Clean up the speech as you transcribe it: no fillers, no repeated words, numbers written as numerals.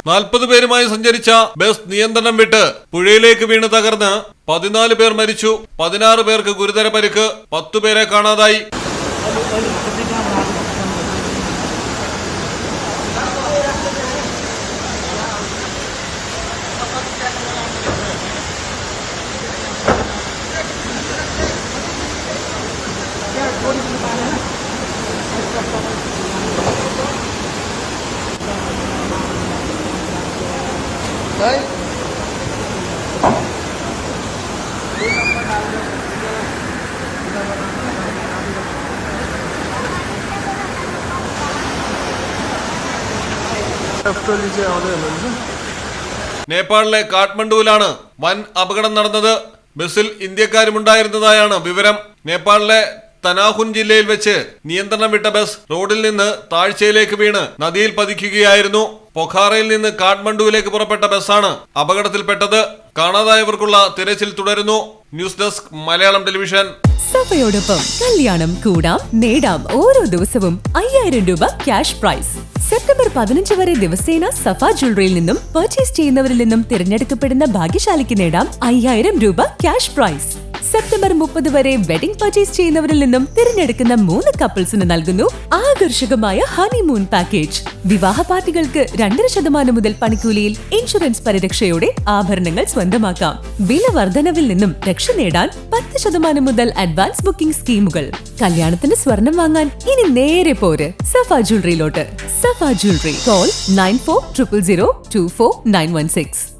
40 പേരുമായി സഞ്ചരിച്ച ബസ് നിയന്ത്രണം വിട്ട് പുഴയിലേക്ക് വീണ് തകർന്ന് 14 പേർ മരിച്ചു. 16 പേർക്ക് ഗുരുതര പരിക്ക്. 10 പേരെ കാണാതായി. നേപ്പാളിലെ കാഠ്മണ്ഡുവിലാണ് വൻ അപകടം നടന്നത്. ബസ്സിൽ ഇന്ത്യക്കാരുമുണ്ടായിരുന്നതായാണ് വിവരം. നേപ്പാളിലെ തനാഹുൻ ജില്ലയിൽ വെച്ച് നിയന്ത്രണം വിട്ട ബസ് റോഡിൽ നിന്ന് താഴ്ചയിലേക്ക് വീണ് നദിയിൽ പതിക്കുകയായിരുന്നു. പൊഖാറയിൽ നിന്ന് കാഠ്മണ്ഡുവിലേക്ക് പുറപ്പെട്ട ബസ്സാണ് അപകടത്തിൽപ്പെട്ടത്. കാണാതായവർക്കുള്ള തിരച്ചിൽ തുടരുന്നു. News desk Malayalam television. സഫയോടൊപ്പം കല്യാണം കൂടാം, നേടാം ഓരോ ദിവസവും 5000 രൂപ ക്യാഷ് പ്രൈസ്. സെപ്റ്റംബർ 15 വരെ ദിവസേന സഫ ജ്വല്ലറിയിൽ നിന്നും പർച്ചേസ് ചെയ്യുന്നവരിൽ നിന്നും തിരഞ്ഞെടുക്കപ്പെടുന്ന ഭാഗ്യശാലിക്ക് നേടാം 5000 രൂപ ക്യാഷ് പ്രൈസ്. സെപ്റ്റംബർ 30 വരെ വെഡിംഗ് പർച്ചേസ് ചെയ്യുന്നവരിൽ നിന്നും തിരഞ്ഞെടുക്കുന്ന 3 കപ്പിൾസിന് നൽകുന്നു ആകർഷകമായ ഹണിമൂൺ പാക്കേജ്. വിവാഹ പാർട്ടികൾക്ക് 2.5% മുതൽ പണിക്കൂലിയിൽ ഇൻഷുറൻസ് പരിരക്ഷയോടെ ആഭരണങ്ങൾ സ്വന്തമാക്കാം. വില വർധനവിൽ നിന്നും രക്ഷ നേടാൻ 10% മുതൽ അഡ്വാൻസ് ബുക്കിംഗ് സ്കീമുകൾ. കല്യാണത്തിന് സ്വർണം വാങ്ങാൻ ഇനി നേരെ പോര് സഫ ജ്വല്ലറിയിലോട്ട്. സഫ ജ്വല്ലറി. കോൾ 9400024916.